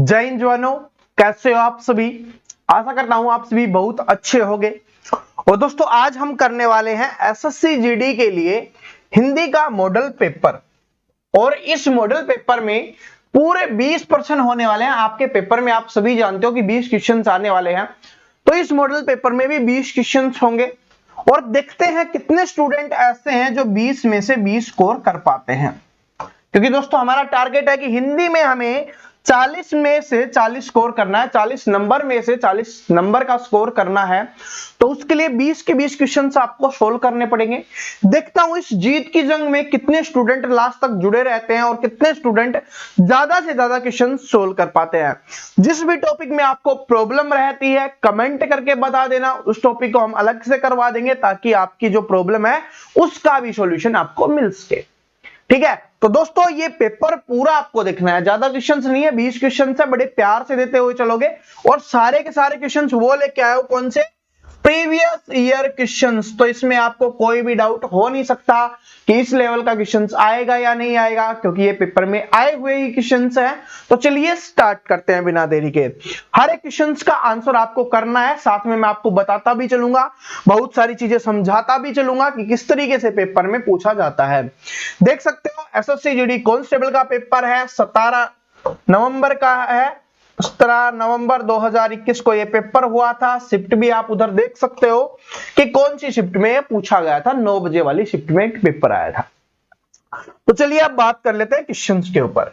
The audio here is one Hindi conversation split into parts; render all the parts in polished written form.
जय हिंद जवानों, कैसे हो आप सभी। आशा करता हूं आप सभी बहुत अच्छे होंगे। और दोस्तों आज हम करने वाले हैं एसएससी जीडी के लिए हिंदी का मॉडल पेपर। और इस मॉडल पेपर में पूरे 20% होने वाले हैं आपके पेपर में। आप सभी जानते हो कि 20 क्वेश्चंस आने वाले हैं, तो इस मॉडल पेपर में भी 20 क्वेश्चंस होंगे। और देखते हैं कितने स्टूडेंट ऐसे हैं जो 20 में से 20 स्कोर कर पाते हैं, क्योंकि दोस्तों हमारा टारगेट है कि हिंदी में हमें 40 में से 40 स्कोर करना है, 40 नंबर में से 40 नंबर का स्कोर करना है। तो उसके लिए 20 के 20 क्वेश्चंस आपको सोल्व करने पड़ेंगे। देखता हूं इस जीत की जंग में कितने स्टूडेंट लास्ट तक जुड़े रहते हैं और कितने स्टूडेंट ज्यादा से ज्यादा क्वेश्चन सोल्व कर पाते हैं। जिस भी टॉपिक में आपको प्रॉब्लम रहती है कमेंट करके बता देना, उस टॉपिक को हम अलग से करवा देंगे ताकि आपकी जो प्रॉब्लम है उसका भी सॉल्यूशन आपको मिल सके। ठीक है, तो दोस्तों ये पेपर पूरा आपको देखना है, ज्यादा क्वेश्चंस नहीं है, 20 क्वेश्चंस है। बड़े प्यार से देते हुए चलोगे और सारे के सारे क्वेश्चंस वो लेके आए हो कौन से, प्रीवियस ईयर क्वेश्चंस। तो इसमें आपको कोई भी डाउट हो नहीं सकता कि इस लेवल का क्वेश्चंस आएगा या नहीं आएगा, क्योंकि ये पेपर में आए हुए ही क्वेश्चंस हैं। तो चलिए स्टार्ट करते हैं बिना देरी के। हर एक क्वेश्चंस का आंसर आपको करना है, साथ में मैं आपको बताता भी चलूंगा, बहुत सारी चीजें समझाता भी चलूंगा कि किस तरीके से पेपर में पूछा जाता है। देख सकते हो एसएससी जीडी कांस्टेबल का पेपर है, 17 नवंबर का है। 17 नवंबर 2021 को यह पेपर हुआ था। शिफ्ट भी आप उधर देख सकते हो कि कौन सी शिफ्ट में यह पूछा गया था। 9 बजे वाली शिफ्ट में एक पेपर आया था। तो चलिए अब बात कर लेते हैं क्वेश्चंस के ऊपर।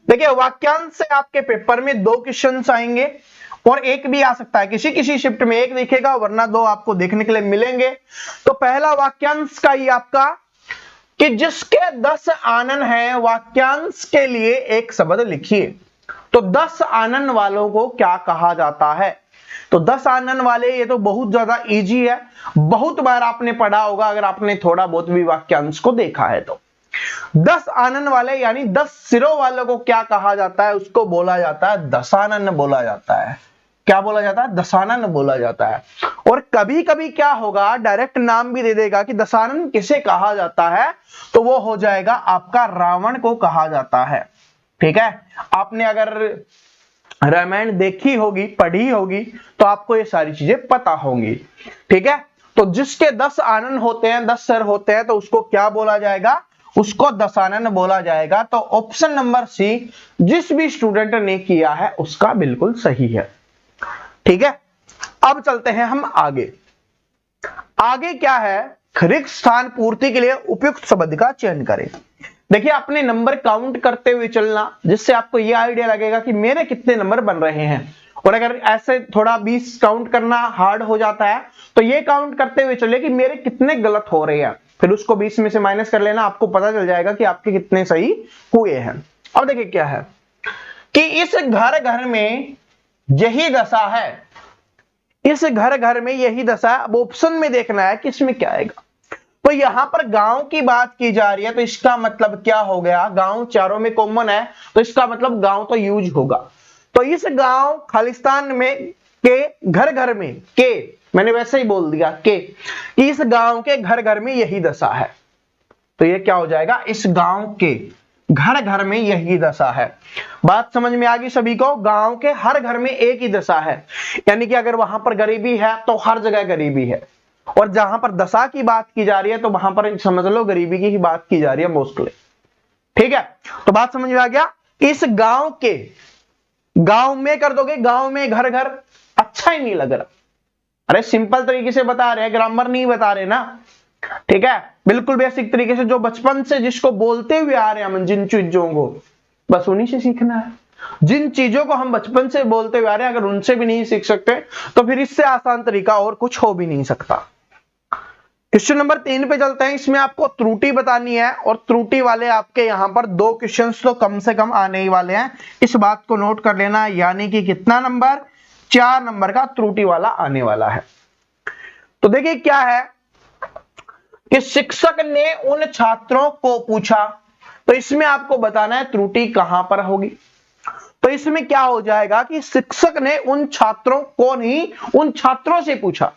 देखिए वाक्यांश से आपके पेपर में 2 क्वेश्चंस आएंगे और एक भी आ सकता है, किसी किसी शिफ्ट में एक दिखेगा वरना 2 आपको देखने के लिए मिलेंगे। तो पहला वाक्यांश का ही आपका कि जिसके 10 आनन है, वाक्यांश के लिए एक शब्द लिखिए। तो 10 आनन वालों को क्या कहा जाता है। तो 10 आनन वाले, ये तो बहुत ज्यादा इजी है, बहुत बार आपने पढ़ा होगा अगर आपने थोड़ा बहुत भी वाक्यांश को देखा है। तो 10 आनन वाले यानी 10 सिरों वालों को क्या कहा जाता है, उसको बोला जाता है दशानन बोला जाता है। क्या बोला जाता है, दशानन बोला जाता है। और कभी कभी क्या होगा, डायरेक्ट नाम भी दे देगा कि दशानन किसे कहा जाता है, तो वो हो जाएगा आपका रावण को कहा जाता है। ठीक है, आपने अगर रामायण देखी होगी, पढ़ी होगी, तो आपको ये सारी चीजें पता होंगी। ठीक है, तो जिसके 10 आनन होते हैं, 10 सिर होते हैं, तो उसको क्या बोला जाएगा, उसको दशानन बोला जाएगा। तो ऑप्शन नंबर सी जिस भी स्टूडेंट ने किया है उसका बिल्कुल सही है। ठीक है, अब चलते हैं हम आगे। आगे क्या है, रिक्त स्थान पूर्ति के लिए उपयुक्त शब्द का चयन करें। देखिए अपने नंबर काउंट करते हुए चलना, जिससे आपको यह आइडिया लगेगा कि मेरे कितने नंबर बन रहे हैं। और अगर ऐसे थोड़ा 20 काउंट करना हार्ड हो जाता है तो ये काउंट करते हुए चले कि मेरे कितने गलत हो रहे हैं, फिर उसको 20 में से माइनस कर लेना, आपको पता चल जाएगा कि आपके कितने सही हुए हैं। अब देखिए क्या है कि इस घर घर में यही दशा है, इस घर घर में यही दशा है। अब ऑप्शन में देखना है कि इसमें क्या आएगा। तो यहां पर गांव की बात की जा रही है, तो इसका मतलब क्या हो गया, गांव चारों में कॉमन है, तो इसका मतलब गांव तो यूज होगा। तो इस गांव खालिस्तान में के घर घर में, के मैंने वैसे ही बोल दिया के, इस गांव के घर घर में यही दशा है। तो ये क्या हो जाएगा, इस गांव के घर घर में यही दशा है। बात समझ में आ गई सभी को, गांव के हर घर में एक ही दशा है, यानी कि अगर वहां पर गरीबी है तो हर जगह गरीबी है। और जहां पर दशा की बात की जा रही है तो वहां पर समझ लो गरीबी की ही बात की जा रही है मोस्टली। ठीक है, तो बात समझ में आ गया। इस गांव के, गांव में कर दोगे, गांव में घर घर, अच्छा ही नहीं लग रहा। अरे सिंपल तरीके से बता रहे हैं, ग्रामर नहीं बता रहे ना। ठीक है, बिल्कुल बेसिक तरीके से जो बचपन से जिसको बोलते हुए आ रहे हैं हम, जिन चीजों को, बस उन्हीं से सीखना है। जिन चीजों को हम बचपन से बोलते हुए आ रहे हैं, अगर उनसे भी नहीं सीख सकते तो फिर इससे आसान तरीका और कुछ हो भी नहीं सकता। क्वेश्चन नंबर 3 पे चलते हैं। इसमें आपको त्रुटि बतानी है और त्रुटि वाले आपके यहां पर 2 क्वेश्चंस तो कम से कम आने ही वाले हैं, इस बात को नोट कर लेना। यानी कि कितना नंबर, 4 नंबर का त्रुटि वाला आने वाला है। तो देखिए क्या है कि शिक्षक ने उन छात्रों को पूछा, तो इसमें आपको बताना है त्रुटि कहां पर होगी। तो इसमें क्या हो जाएगा कि शिक्षक ने उन छात्रों को नहीं, उन छात्रों से पूछा।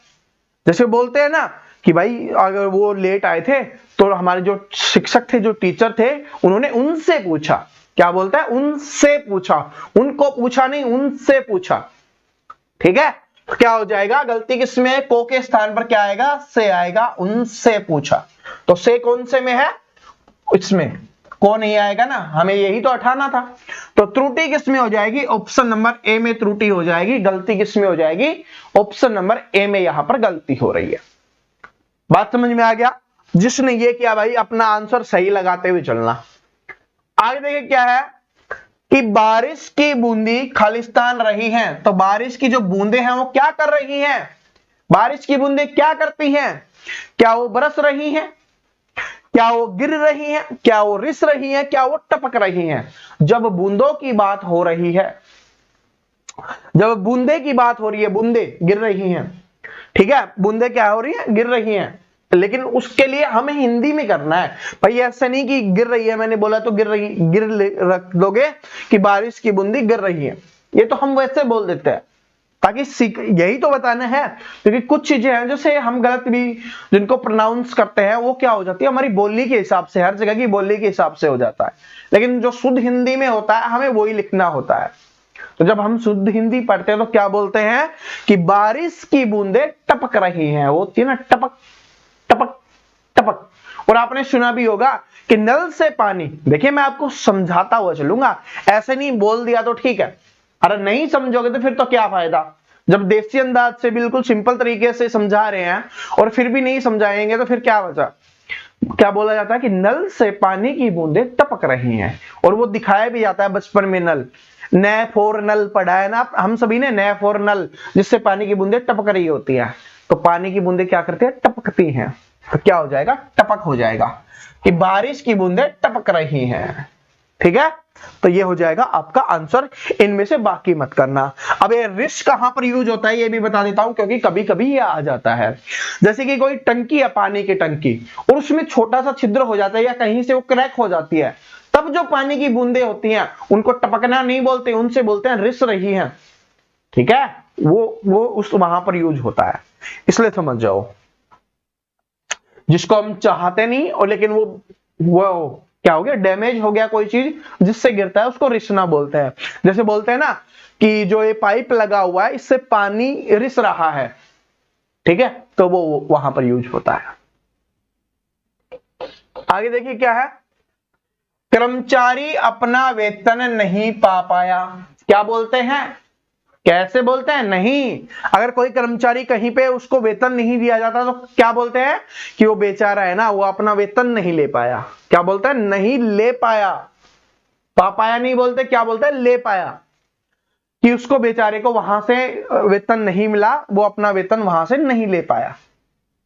जैसे बोलते हैं ना कि भाई अगर वो लेट आए थे तो हमारे जो शिक्षक थे, जो टीचर थे, उन्होंने उनसे पूछा। क्या बोलता है, उनसे पूछा, उनको पूछा नहीं, उनसे पूछा। ठीक है, क्या हो जाएगा, गलती किसमें, को के स्थान पर क्या आएगा, से आएगा, उनसे पूछा। तो से कौन से में है, इसमें को नहीं आएगा ना, हमें यही तो हटाना था। तो त्रुटि किसमें हो जाएगी, ऑप्शन नंबर ए में त्रुटि हो जाएगी, गलती किसमें हो जाएगी, ऑप्शन नंबर ए में यहां पर गलती हो रही है। बात समझ में आ गया। जिसने ये किया भाई अपना आंसर सही लगाते हुए चलना। आगे देखिए क्या है कि बारिश की बूंदी खालिस्तान रही हैं। तो बारिश की जो बूंदे हैं वो क्या कर रही हैं, बारिश की बूंदे क्या करती हैं, क्या वो बरस रही हैं, क्या वो गिर रही हैं, क्या वो रिस रही हैं, क्या वो टपक रही हैं। जब बूंदों की बात हो रही है, जब बूंदे की बात हो रही है, बूंदे गिर रही हैं, ठीक है, बूंदे क्या हो रही है, गिर रही हैं, लेकिन उसके लिए हमें हिंदी में करना है भाई। ऐसा नहीं कि गिर रही है, मैंने बोला तो गिर रही, रख दोगे कि बारिश की बूंदी गिर रही है, ये तो हम वैसे बोल देते हैं ताकि यही तो बताना है। क्योंकि कुछ चीजें हैं जैसे हम गलत भी जिनको प्रोनाउंस करते हैं वो क्या हो जाती है, हमारी बोली के हिसाब से, हर जगह की बोली के हिसाब से हो जाता है, लेकिन जो शुद्ध हिंदी में होता है हमें वही लिखना होता है। तो जब हम शुद्ध हिंदी पढ़ते हैं तो क्या बोलते हैं कि बारिश की बूंदे टपक रही हैं, वो होती है ना टपक टपक टपक। और आपने सुना भी होगा कि नल से पानी, देखिए मैं आपको समझाता हुआ चलूंगा, ऐसे नहीं बोल दिया तो ठीक है, अरे नहीं समझोगे तो फिर तो क्या फायदा। जब देसी अंदाज से बिल्कुल सिंपल तरीके से समझा रहे हैं और फिर भी नहीं समझाएंगे तो फिर क्या बचा। क्या बोला जाता है कि नल से पानी की बूंदें टपक रही हैं, और वो दिखाया भी जाता है बचपन में, नल न फोर नल पढ़ा है ना हम सभी ने, न फोर नल, जिससे पानी की बूंदें टपक रही होती है। तो पानी की बूंदें क्या करती है, टपकती हैं। तो क्या हो जाएगा, टपक हो जाएगा कि बारिश की बूंदें टपक रही हैं। ठीक है, तो ये हो जाएगा आपका आंसर, इनमें से बाकी मत करना। अब ये रिस कहां पर यूज होता है ये भी बता देता हूं, क्योंकि कभी कभी ये आ जाता है। जैसे कि कोई टंकी है, पानी की टंकी, और उसमें छोटा सा छिद्र हो जाता है या कहीं से वो क्रैक हो जाती है, तब जो पानी की बूंदें होती हैं उनको टपकना नहीं बोलते, उनसे बोलते हैं रिस रही हैं। ठीक है, वो उस वहां पर यूज होता है, इसलिए समझ जाओ। जिसको हम चाहते नहीं और लेकिन वो क्या हो गया, डैमेज हो गया कोई चीज जिससे गिरता है, उसको रिसना बोलते हैं। जैसे बोलते हैं ना कि जो ये पाइप लगा हुआ है इससे पानी रिस रहा है, ठीक है, तो वो वहां पर यूज होता है। आगे देखिए क्या है, कर्मचारी अपना वेतन नहीं पा पाया। क्या बोलते हैं, कैसे बोलते हैं, नहीं। अगर कोई कर्मचारी कहीं पे उसको वेतन नहीं दिया जाता तो क्या बोलते हैं कि वो बेचारा है ना, वो अपना वेतन नहीं ले पाया। क्या बोलते हैं, नहीं ले पाया, पा पाया नहीं बोलते, क्या बोलते हैं, ले पाया, कि उसको बेचारे को वहां से वेतन नहीं मिला, वो अपना वेतन वहां से नहीं ले पाया।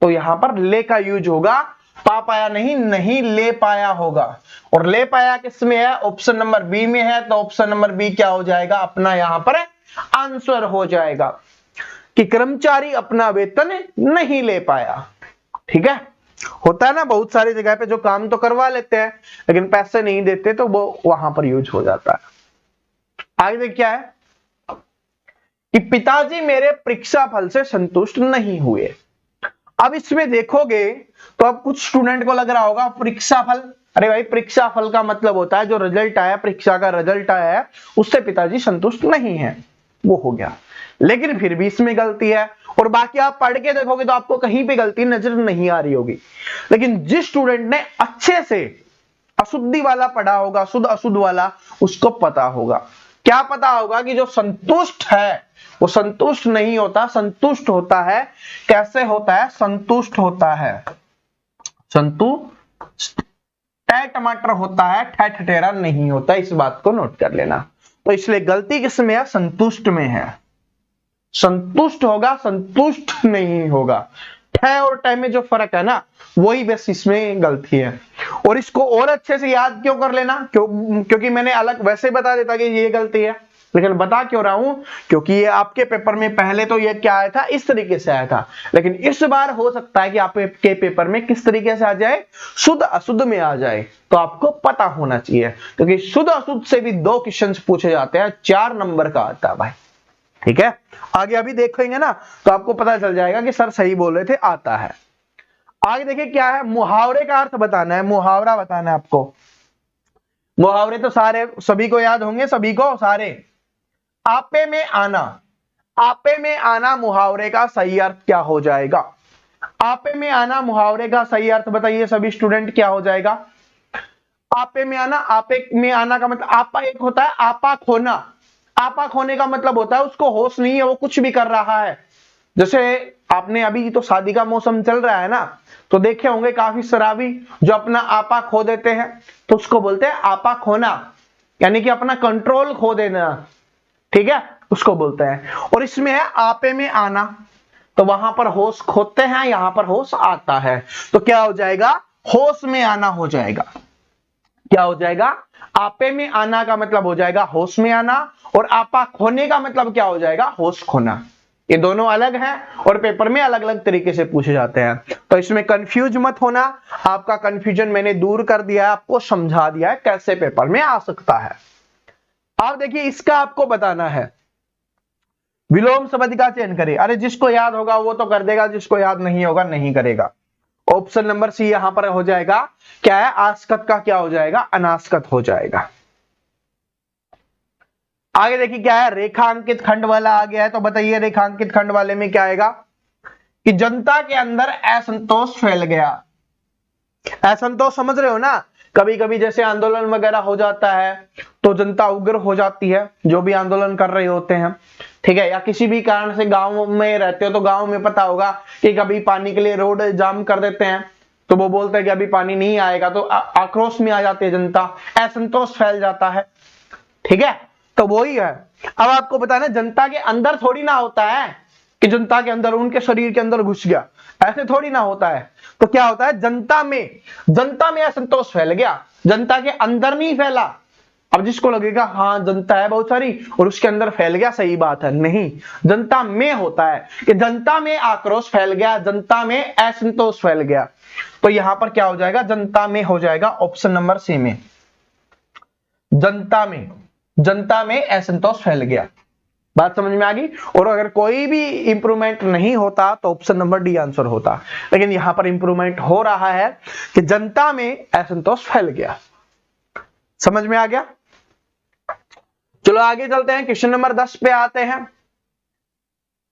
तो यहां पर ले का यूज होगा, पा पाया नहीं, नहीं ले पाया होगा। और ले पाया किस में है, ऑप्शन नंबर बी में है, तो ऑप्शन नंबर बी क्या हो जाएगा अपना यहां पर आंसर हो जाएगा कि कर्मचारी अपना वेतन नहीं ले पाया। ठीक है, होता है ना बहुत सारी जगह पे जो काम तो करवा लेते हैं लेकिन पैसे नहीं देते, तो वो वहां पर यूज हो जाता है। आगे क्या है कि पिताजी मेरे परीक्षा फल से संतुष्ट नहीं हुए। अब इसमें देखोगे तो अब कुछ स्टूडेंट को लग रहा होगा परीक्षा फल, अरे भाई परीक्षा फल का मतलब होता है जो रिजल्ट आया, परीक्षा का रिजल्ट आया है उससे पिताजी संतुष्ट नहीं है, वो हो गया। लेकिन फिर भी इसमें गलती है, और बाकी आप पढ़ के देखोगे तो आपको कहीं पे गलती नजर नहीं आ रही होगी। लेकिन जिस स्टूडेंट ने अच्छे से अशुद्धि वाला पढ़ा होगा, शुद्ध अशुद्ध वाला, उसको पता होगा। क्या पता होगा कि जो संतुष्ट है वो संतुष्ट नहीं होता, संतुष्ट होता है। कैसे होता है, संतुष्ट होता है, संतुष्ट टमाटर होता है, ठठेरा नहीं होता, इस बात को नोट कर लेना। तो इसलिए गलती किसमें है, संतुष्ट में है। संतुष्ट होगा, संतुष्ट नहीं होगा। ठे और टे में जो फर्क है ना, वही बस इसमें गलती है। और इसको और अच्छे से याद क्यों कर लेना, क्योंकि मैंने अलग वैसे बता देता कि ये गलती है, लेकिन बता क्यों रहा हूं, क्योंकि ये आपके पेपर में पहले तो ये क्या आया था, इस तरीके से आया था, लेकिन इस बार हो सकता है कि आपके पेपर में किस तरीके से आ जाए, शुद्ध अशुद्ध में आ जाए। तो आपको पता होना चाहिए, क्योंकि शुद्ध अशुद्ध से भी 2 क्वेश्चन पूछे जाते हैं, 4 नंबर का आता है भाई। ठीक है, आगे अभी देखेंगे ना तो आपको पता चल जाएगा कि सर सही बोल रहे थे, आता है। आगे देखिए क्या है, मुहावरे का अर्थ बताना है, मुहावरा बताना है आपको। मुहावरे तो सारे सभी को याद होंगे, सभी को सारे। आपे में आना, आपे में आना मुहावरे का सही अर्थ क्या हो जाएगा? आपे में आना मुहावरे का सही अर्थ बताइए सभी स्टूडेंट, क्या हो जाएगा? आपे में आना, आपे में आना का मतलब आपा एक होता है आपा खोना। आपा खोने का मतलब होता है उसको होश नहीं है, वो कुछ भी कर रहा है। जैसे आपने अभी तो शादी का मौसम चल रहा है ना, तो देखे होंगे काफी शराबी जो अपना आपा खो देते हैं, तो उसको बोलते हैं आपा खोना, यानी कि अपना कंट्रोल खो देना, ठीक है, उसको बोलते हैं। और इसमें है आपे में आना, तो वहां पर होश खोते हैं, यहां पर होश आता है, तो क्या हो जाएगा? होश में आना हो जाएगा। क्या हो जाएगा? आपे में आना का मतलब हो जाएगा होश में आना, और आपा खोने का मतलब क्या हो जाएगा? होश खोना। ये दोनों अलग हैं और पेपर में अलग अलग तरीके से पूछे जाते हैं, तो इसमें कंफ्यूज मत होना। आपका कंफ्यूजन मैंने दूर कर दिया है, आपको समझा दिया है कैसे पेपर में आ सकता है। अब देखिए इसका आपको बताना है, विलोम शब्द का चयन करें। अरे जिसको याद होगा वो तो कर देगा, जिसको याद नहीं होगा नहीं करेगा। ऑप्शन नंबर सी यहां पर हो जाएगा, क्या है? आस्कत का क्या हो जाएगा? अनास्कत हो जाएगा। आगे देखिए क्या है, रेखांकित खंड वाला आ गया है, तो बताइए रेखांकित खंड वाले में क्या आएगा? कि जनता के अंदर असंतोष फैल गया। असंतोष समझ रहे हो ना? कभी कभी जैसे आंदोलन वगैरह हो जाता है तो जनता उग्र हो जाती है, जो भी आंदोलन कर रहे होते हैं, ठीक है, या किसी भी कारण से गांव में रहते हो तो गांव में पता होगा कि कभी पानी के लिए रोड जाम कर देते हैं, तो वो बोलते हैं कि अभी पानी नहीं आएगा, तो आक्रोश में आ जाती है जनता, असंतोष फैल जाता है, ठीक है, तो वही है। अब आपको बताना, जनता के अंदर थोड़ी ना होता है कि जनता के अंदर उनके शरीर के अंदर घुस गया, ऐसे थोड़ी ना होता है। तो क्या होता है? जनता में असंतोष फैल गया, जनता के अंदर नहीं फैला। अब जिसको लगेगा हाँ जनता है बहुत सारी और उसके अंदर फैल गया, सही बात है, नहीं, जनता में होता है कि जनता में आक्रोश फैल गया, जनता में असंतोष फैल गया। तो यहां पर क्या हो जाएगा? जनता में हो जाएगा, ऑप्शन नंबर सी में, जनता में असंतोष फैल गया। बात समझ में आ गई? और अगर कोई भी इंप्रूवमेंट नहीं होता तो ऑप्शन नंबर डी आंसर होता, लेकिन यहां पर इंप्रूवमेंट हो रहा है कि जनता में असंतोष फैल गया। समझ में आ गया? चलो आगे चलते हैं, क्वेश्चन नंबर 10 पे आते हैं।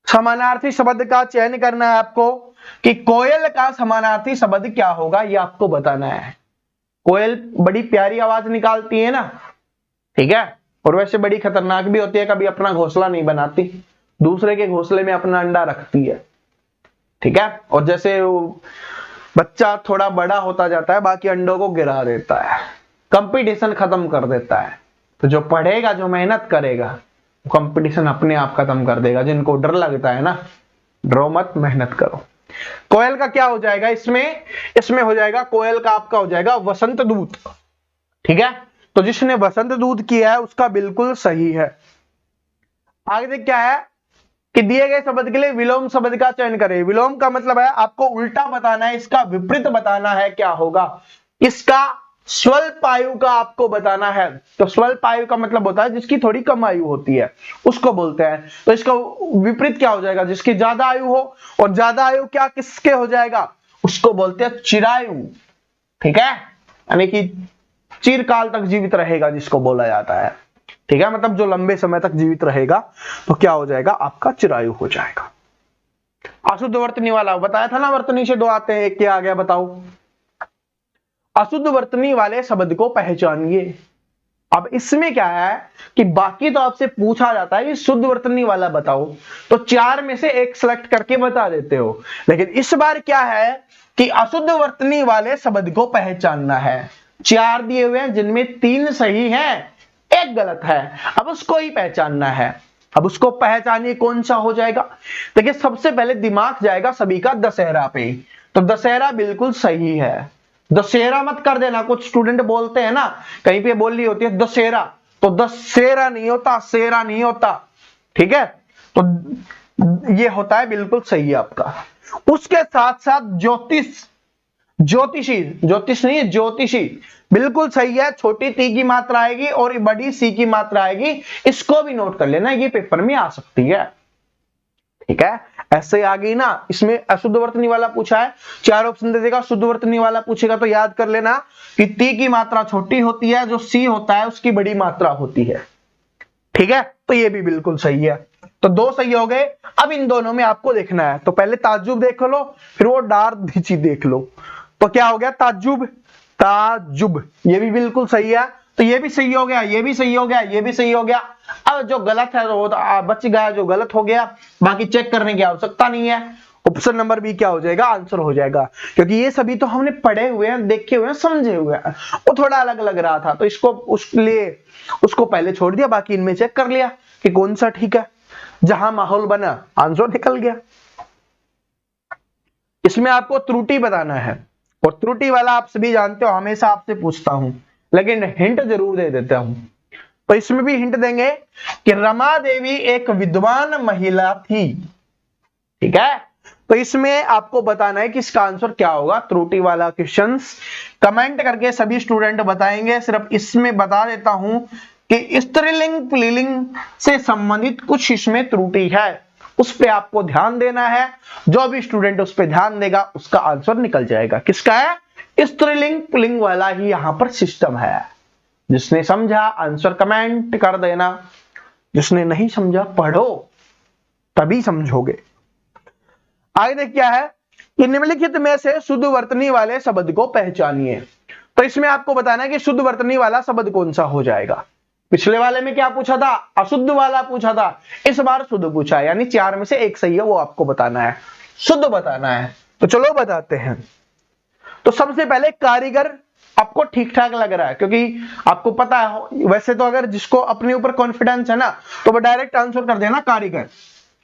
समानार्थी शब्द का चयन करना है आपको कि कोयल का समानार्थी शब्द क्या होगा, ये आपको बताना है। कोयल बड़ी प्यारी आवाज निकालती है ना, ठीक है, और वैसे बड़ी खतरनाक भी होती है, कभी अपना घोंसला नहीं बनाती, दूसरे के घोंसले में अपना अंडा रखती है, ठीक है, और जैसे बच्चा थोड़ा बड़ा होता जाता है बाकी अंडों को गिरा देता है, कंपटीशन खत्म कर देता है। तो जो पढ़ेगा, जो मेहनत करेगा, कंपटीशन अपने आप खत्म कर देगा। जिनको डर लगता है ना, डरो मत, मेहनत करो। कोयल का क्या हो जाएगा? इसमें हो जाएगा, कोयल का आपका हो जाएगा वसंत दूत, ठीक है, तो जिसने वसंत दूत किया है उसका बिल्कुल सही है। आगे देख क्या है कि दिए गए शब्द के लिए विलोम शब्द का चयन करें। विलोम का मतलब है आपको उल्टा बताना है, इसका विपरीत बताना है, क्या होगा? इसका स्वल्प आयु का आपको बताना है। तो स्वल्प आयु का मतलब होता है जिसकी थोड़ी कम आयु होती है, उसको बोलते हैं। तो इसका विपरीत क्या हो जाएगा? जिसकी ज्यादा आयु हो, और ज्यादा आयु क्या किसके हो जाएगा? उसको बोलते हैं चिरायु, ठीक है, यानी कि चिरकाल तक जीवित रहेगा जिसको बोला जाता है, ठीक है, मतलब जो लंबे समय तक जीवित रहेगा, तो क्या हो जाएगा? आपका चिरायु हो जाएगा। अशुद्ध वर्तनी वाला बताया था ना, वर्तनी से दो आते हैं, एक क्या आ गया बताओ? अशुद्ध वर्तनी वाले शब्द को पहचानिए। अब इसमें क्या है कि बाकी तो आपसे पूछा जाता है कि शुद्ध वर्तनी वाला बताओ, तो 4 में से एक सिलेक्ट करके बता देते हो, लेकिन इस बार क्या है कि अशुद्ध वर्तनी वाले शब्द को पहचानना है। 4 दिए हुए हैं जिनमें 3 सही हैं, 1 गलत है, अब उसको ही पहचानना है। अब उसको पहचानिए, कौन सा हो जाएगा? देखिए सबसे पहले दिमाग जाएगा सभी का दशहरा पे, तो दशहरा बिल्कुल सही है। दशहरा मत कर देना, कुछ स्टूडेंट बोलते हैं ना, कहीं पे बोली होती है दशहरा, तो दशहरा नहीं होता, सेरा नहीं होता, ठीक है, तो ये होता है बिल्कुल सही है आपका। उसके साथ साथ ज्योतिष नहीं है, ज्योतिषी बिल्कुल सही है। छोटी ती की मात्रा आएगी और बड़ी सी की मात्रा आएगी, इसको भी नोट कर लेना, ये पेपर में आ सकती है, ठीक है, ऐसे आ गई ना। इसमें अशुद्ध वर्तनी वाला पूछा है, 4 ऑप्शन दे देगा। शुद्ध वर्तनी वाला पूछेगा तो याद कर लेना कि ती की मात्रा छोटी होती है, जो सी होता है उसकी बड़ी मात्रा होती है। ठीक है, तो ये भी बिल्कुल सही है। तो 2 सही हो गए। अब इन दोनों में आपको देखना है, तो पहले ताज्जुब देख लो, फिर वो डार दीची देख लो। तो क्या हो गया, ताज्जुब, ताजुब, ये भी बिल्कुल सही है। तो ये भी सही हो गया, ये भी सही हो गया, ये भी सही हो गया। अब जो गलत है वो तो बच गया, जो गलत हो गया, बाकी चेक करने की आवश्यकता नहीं है। ऑप्शन नंबर बी क्या हो जाएगा, आंसर हो जाएगा, क्योंकि ये सभी तो हमने पढ़े हुए हैं, देखे हुए हैं, समझे हुए हैं। वो थोड़ा अलग लग रहा था तो इसको उसको पहले छोड़ दिया, बाकी इनमें चेक कर लिया कि कौन सा ठीक है। जहां माहौल बना आंसर निकल गया। इसमें आपको त्रुटि बताना है, और त्रुटि वाला आप सभी जानते हो, हमेशा आपसे पूछता हूं, लेकिन हिंट जरूर दे देता हूं। तो इसमें भी हिंट देंगे कि रमा देवी एक विद्वान महिला थी। ठीक है, तो इसमें आपको बताना है कि इसका आंसर क्या होगा। त्रुटि वाला क्वेश्चंस कमेंट करके सभी स्टूडेंट बताएंगे। सिर्फ इसमें बता देता हूं कि स्त्रीलिंग पुल्लिंग से संबंधित कुछ इसमें त्रुटि है, उस पे आपको ध्यान देना है। जो भी स्टूडेंट उस पे ध्यान देगा उसका आंसर निकल जाएगा। किसका है, स्त्रीलिंग पुल्लिंग वाला ही यहां पर सिस्टम है। जिसने समझा आंसर कमेंट कर देना, जिसने नहीं समझा पढ़ो तभी समझोगे। आगे देख क्या है कि निम्नलिखित में से शुद्ध वर्तनी वाले शब्द को पहचानिए। तो इसमें आपको बताना है कि शुद्ध वर्तनी वाला शब्द कौन सा हो जाएगा। पिछले वाले में क्या पूछा था, अशुद्ध वाला पूछा था, इस बार शुद्ध पूछा है, यानी 4 में से एक सही है, वो आपको बताना है, शुद्ध बताना है। तो चलो बताते हैं। तो सबसे पहले कारीगर आपको ठीक ठाक लग रहा है, क्योंकि आपको पता है वैसे तो अगर जिसको अपने ऊपर कॉन्फिडेंस है ना तो वो डायरेक्ट आंसर कर देना कारीगर।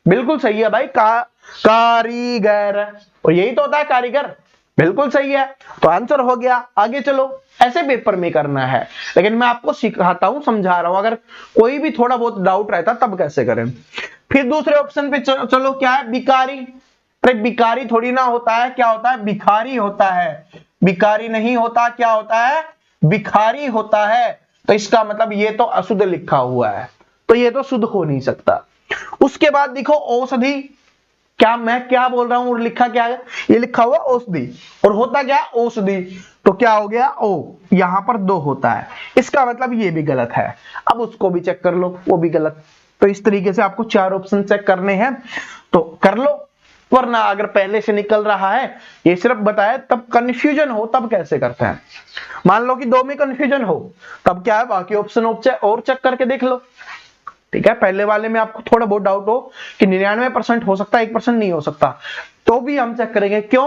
बिल्कुल सही है भाई, कारीगर, और यही तो होता है कारीगर, बिल्कुल सही है। तो आंसर हो गया। आगे चलो, ऐसे पेपर में करना है, लेकिन मैं आपको सिखाता हूं, समझा रहा हूं। अगर कोई भी थोड़ा बहुत डाउट रहता तब कैसे करें। फिर दूसरे ऑप्शन पे चलो, क्या है, भिखारी। अरे भिखारी थोड़ी ना होता है, क्या होता है, भिखारी होता है। भिखारी नहीं होता, क्या होता है, भिखारी होता है। तो इसका मतलब ये तो अशुद्ध लिखा हुआ है, तो ये तो शुद्ध हो नहीं सकता। उसके बाद देखो औषधि, क्या मैं क्या बोल रहा हूं, और लिखा क्या है, ये लिखा हुआ औषधि, और होता क्या है, औषधि। तो क्या हो गया, ओ, यहां पर 2 होता है, इसका मतलब ये भी गलत है। अब उसको भी चेक कर लो, वो भी गलत। तो इस तरीके से आपको 4 ऑप्शन चेक करने हैं, तो कर लो, वरना अगर पहले से निकल रहा है, ये सिर्फ बताया, तब कंफ्यूजन हो तब कैसे करते हैं। मान लो कि 2 में कंफ्यूजन हो, तब क्या है, बाकी ऑप्शन और चेक करके देख लो। ठीक है, पहले वाले में आपको थोड़ा बहुत डाउट हो कि 99% हो सकता है, 1% नहीं हो सकता, तो भी हम चेक करेंगे। क्यों,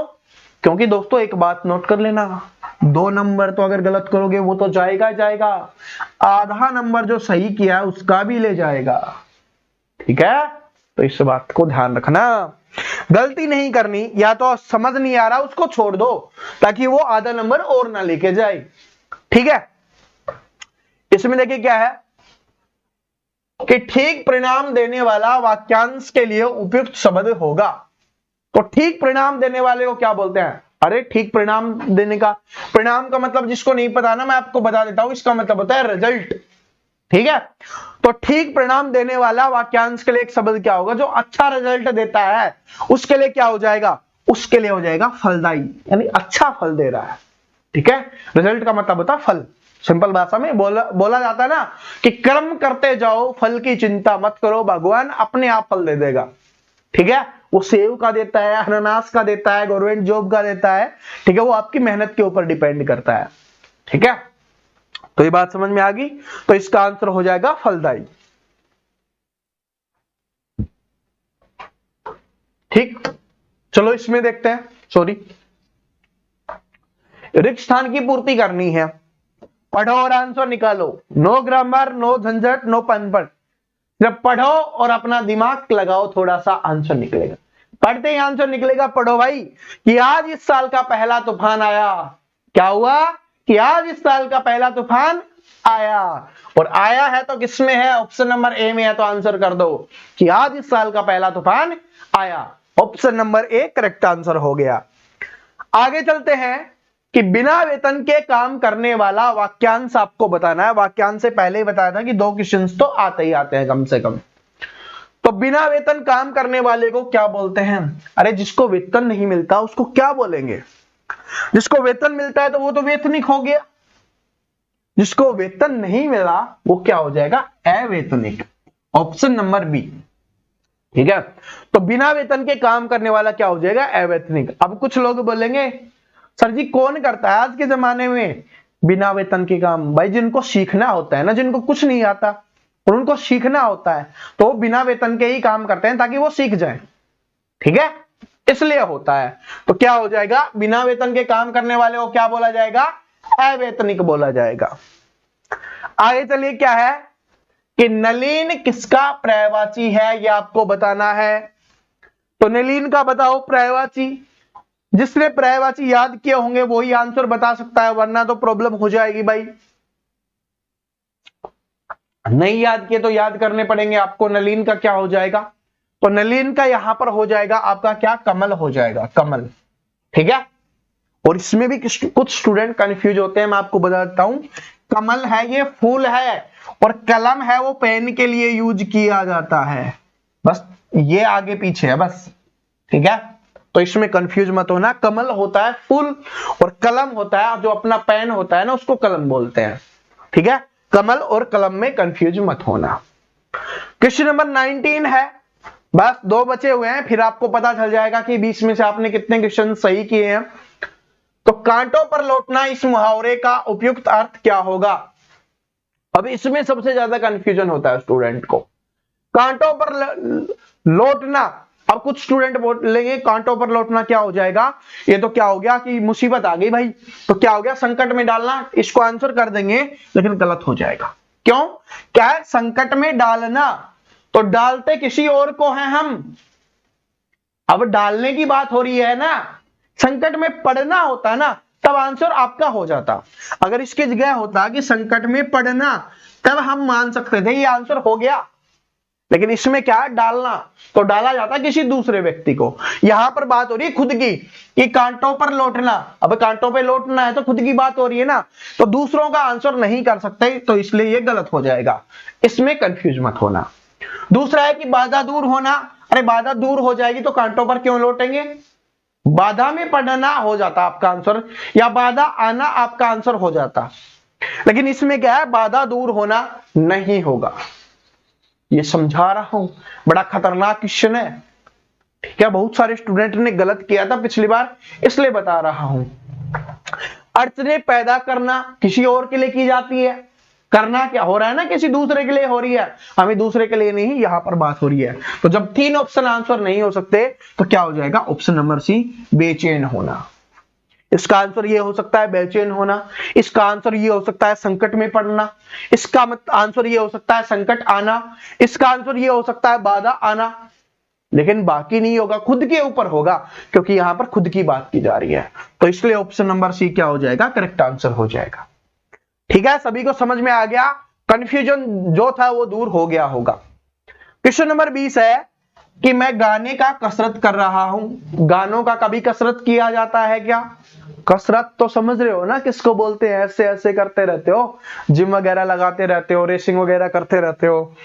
क्योंकि दोस्तों एक बात नोट कर लेना, 2 नंबर तो अगर गलत करोगे वो तो जाएगा जाएगा, आधा नंबर जो सही किया उसका भी ले जाएगा। ठीक है, तो इस बात को ध्यान रखना, गलती नहीं करनी, या तो समझ नहीं आ रहा उसको छोड़ दो, ताकि वो आधा नंबर और ना लेके जाए। ठीक है, इसमें देखिए क्या है कि ठीक परिणाम देने वाला वाक्यांश के लिए उपयुक्त शब्द होगा। तो ठीक परिणाम देने वाले को क्या बोलते हैं, अरे ठीक परिणाम देने का, परिणाम का मतलब जिसको नहीं पता ना, मैं आपको बता देता हूं, इसका मतलब होता है रिजल्ट। ठीक है, तो ठीक परिणाम देने वाला वाक्यांश के लिए एक शब्द क्या होगा, जो अच्छा रिजल्ट देता है उसके लिए क्या हो जाएगा, उसके लिए हो जाएगा फलदायी, यानी अच्छा फल दे रहा है। ठीक है, रिजल्ट का मतलब होता है फल। सिंपल भाषा में बोला जाता है ना कि कर्म करते जाओ, फल की चिंता मत करो, भगवान अपने आप फल दे देगा। ठीक है, वो सेव का देता है, अनानास का देता है, गवर्नमेंट जॉब का देता है। ठीक है, वो आपकी मेहनत के ऊपर डिपेंड करता है। ठीक है, तो ये बात समझ में आ गई। तो इसका आंसर हो जाएगा फलदायी। ठीक, चलो इसमें देखते हैं। सॉरी, रिक्त स्थान की पूर्ति करनी है, पढ़ो और आंसर निकालो। नो ग्रामर, नो झंझट, नो पनपट। जब पढ़ो और अपना दिमाग लगाओ थोड़ा सा, आंसर निकलेगा। पढ़ते ही आंसर निकलेगा। पढ़ो भाई कि आज इस साल का पहला तूफान आया। क्या हुआ कि आज इस साल का पहला तूफान आया, और आया है तो किसमें है, ऑप्शन नंबर ए में है, तो आंसर कर दो कि आज इस साल का पहला तूफान आया। Option number A correct answer हो गया। आगे चलते हैं कि बिना वेतन के काम करने वाला वाक्यांश आपको बताना है। वाक्यांश से पहले ही बताया था कि 2 क्वेश्चंस तो आते ही आते हैं कम से कम। तो बिना वेतन काम करने वाले को क्या बोलते हैं? अरे जिसको वेतन नहीं मिलता उसको क्या बोलेंगे? जिसको वेतन मिलता है तो वो तो वेतनिक हो गया, जिसको वेतन नहीं मिला वो क्या हो जाएगा? अवेतनिक। Option number B. ठीक है, तो बिना वेतन के काम करने वाला क्या हो जाएगा? अवेतनिक। अब कुछ लोग बोलेंगे सर जी कौन करता है आज के जमाने में बिना वेतन के काम? भाई जिनको सीखना होता है ना, जिनको कुछ नहीं आता और उनको सीखना होता है तो बिना वेतन के ही काम करते हैं ताकि वो सीख जाए। ठीक है, इसलिए होता है। तो क्या हो जाएगा? बिना वेतन के काम करने वाले को क्या बोला जाएगा? अवेतनिक बोला जाएगा। आगे चलिए, क्या है कि नलिन किसका पर्यायवाची है, यह आपको बताना है। तो नलिन का बताओ पर्यायवाची। जिसने पर्यायवाची याद किए होंगे वही आंसर बता सकता है, वरना तो प्रॉब्लम हो जाएगी भाई। नहीं याद किए तो याद करने पड़ेंगे आपको। नलिन का क्या हो जाएगा? तो नलिन का यहां पर हो जाएगा आपका क्या? कमल हो जाएगा, कमल। ठीक है, और इसमें भी कुछ स्टूडेंट कंफ्यूज होते हैं, मैं आपको बता देता हूं। कमल है ये फूल है, और कलम है वो पेन के लिए यूज किया जाता है। बस ये आगे पीछे है बस। ठीक है, तो इसमें कंफ्यूज मत होना। कमल होता है फूल और कलम होता है जो अपना पेन होता है ना, उसको कलम बोलते हैं। ठीक है, कमल और कलम में कंफ्यूज मत होना। क्वेश्चन नंबर 19 है, बस 2 बचे हुए हैं, फिर आपको पता चल जाएगा कि 20 में से आपने कितने क्वेश्चन सही किए हैं। तो कांटों पर लौटना, इस मुहावरे का उपयुक्त अर्थ क्या होगा? अब इसमें सबसे ज्यादा कंफ्यूजन होता है स्टूडेंट को। कांटों पर लौटना, अब कुछ स्टूडेंट बोलेंगे कांटों पर लौटना क्या हो जाएगा? ये तो क्या हो गया कि मुसीबत आ गई भाई, तो क्या हो गया? संकट में डालना। इसको आंसर कर देंगे लेकिन गलत हो जाएगा। क्यों? क्या है? संकट में डालना, तो डालते किसी और को हैं हम। अब डालने की बात हो रही है ना, संकट में पड़ना होता है ना, तब आंसर आपका हो जाता। अगर इसकी जगह होता कि संकट में पड़ना, तब हम मान सकते थे ये आंसर हो गया। लेकिन इसमें क्या है? डालना, तो डाला जाता किसी दूसरे व्यक्ति को। यहां पर बात हो रही है खुद की, कि कांटों पर लौटना। अब कांटों पे लौटना है तो खुद की बात हो रही है ना, तो दूसरों का आंसर नहीं कर सकते, तो इसलिए ये गलत हो जाएगा। इसमें कंफ्यूज मत होना। दूसरा है कि बाधा दूर होना। अरे बाधा दूर हो जाएगी तो कांटों पर क्यों लौटेंगे? बाधा में पड़ना हो जाता आपका आंसर, या बाधा आना आपका आंसर हो जाता। लेकिन इसमें क्या है? बाधा दूर होना नहीं होगा। ये समझा रहा हूं, बड़ा खतरनाक क्वेश्चन है। ठीक है, बहुत सारे स्टूडेंट ने गलत किया था पिछली बार, इसलिए बता रहा हूं। अड़चने पैदा करना किसी और के लिए की जाती है। करना क्या हो रहा है ना, किसी दूसरे के लिए हो रही है, हमें दूसरे के लिए नहीं, यहां पर बात हो रही है। तो जब 3 ऑप्शन आंसर नहीं हो सकते तो क्या हो जाएगा? ऑप्शन नंबर सी, बेचैन होना। इसका आंसर ये हो सकता है बेचैन होना, इसका आंसर ये हो सकता है संकट में पड़ना, इसका आंसर ये हो सकता है संकट आना, इसका आंसर ये हो सकता है बाधा आना। लेकिन बाकी नहीं होगा, खुद के ऊपर होगा, क्योंकि यहां पर खुद की बात की जा रही है। तो इसलिए ऑप्शन नंबर सी क्या हो जाएगा? करेक्ट आंसर हो जाएगा। ठीक है, सभी को समझ में आ गया? कंफ्यूजन जो था वो दूर हो गया होगा। क्वेश्चन नंबर 20 है कि मैं गाने का कसरत कर रहा हूं। गानों का कभी कसरत किया जाता है क्या? कसरत तो समझ रहे हो ना किसको बोलते हैं? ऐसे ऐसे करते रहते हो, जिम वगैरह लगाते रहते हो, रेसिंग वगैरह करते रहते हो।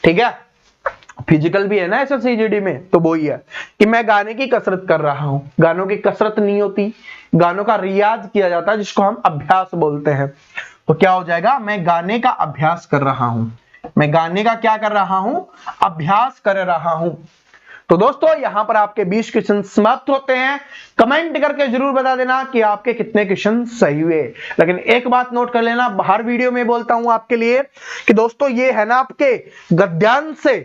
ठीक है, फिजिकल भी है ना एसएससीजीडी में, तो वो ही है कि मैं गाने की कसरत कर रहा हूं। गानों की कसरत नहीं होती, गानों का रियाज किया जाता है, जिसको हम अभ्यास बोलते हैं। तो क्या हो जाएगा? मैं गाने का अभ्यास कर रहा हूं। मैं गाने का क्या कर रहा हूं? अभ्यास कर रहा हूं। तो दोस्तों यहां पर आपके 20 क्वेश्चन समाप्त होते हैं। कमेंट करके जरूर बता देना कि आपके कितने क्वेश्चन सही हुए। लेकिन एक बात नोट कर लेना, हर वीडियो में बोलता हूं आपके लिए कि दोस्तों ये है ना आपके गद्यांश से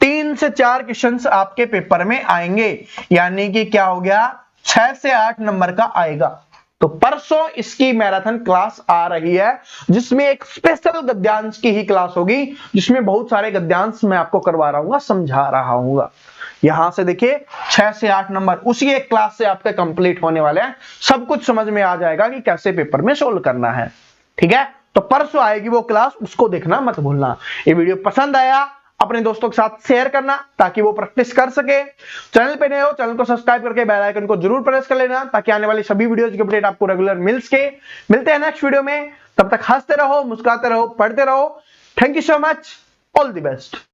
3 से 4 क्वेश्चन आपके पेपर में आएंगे, यानी कि क्या हो गया? 6 से 8 नंबर का आएगा। तो परसों इसकी मैराथन क्लास आ रही है, जिसमें एक स्पेशल गद्यांश की ही क्लास होगी, जिसमें बहुत सारे गद्यांश मैं आपको करवा रहा हूँ, समझा रहा हूँ। यहां से देखिए 6 से 8 नंबर उसी एक क्लास से आपके कंप्लीट होने वाले हैं। सब कुछ समझ में आ जाएगा कि कैसे पेपर में सोल्व करना है। ठीक है, तो परसों आएगी वो क्लास, उसको देखना मत भूलना। ये वीडियो पसंद आया अपने दोस्तों के साथ शेयर करना ताकि वो प्रैक्टिस कर सके। चैनल पे नए हो, चैनल को सब्सक्राइब करके बेल आइकन को जरूर प्रेस कर लेना, ताकि आने वाली सभी वीडियोस की अपडेट आपको रेगुलर मिल सके। मिलते हैं नेक्स्ट वीडियो में, तब तक हंसते रहो, मुस्कुराते रहो, पढ़ते रहो। Thank you so much, all the best.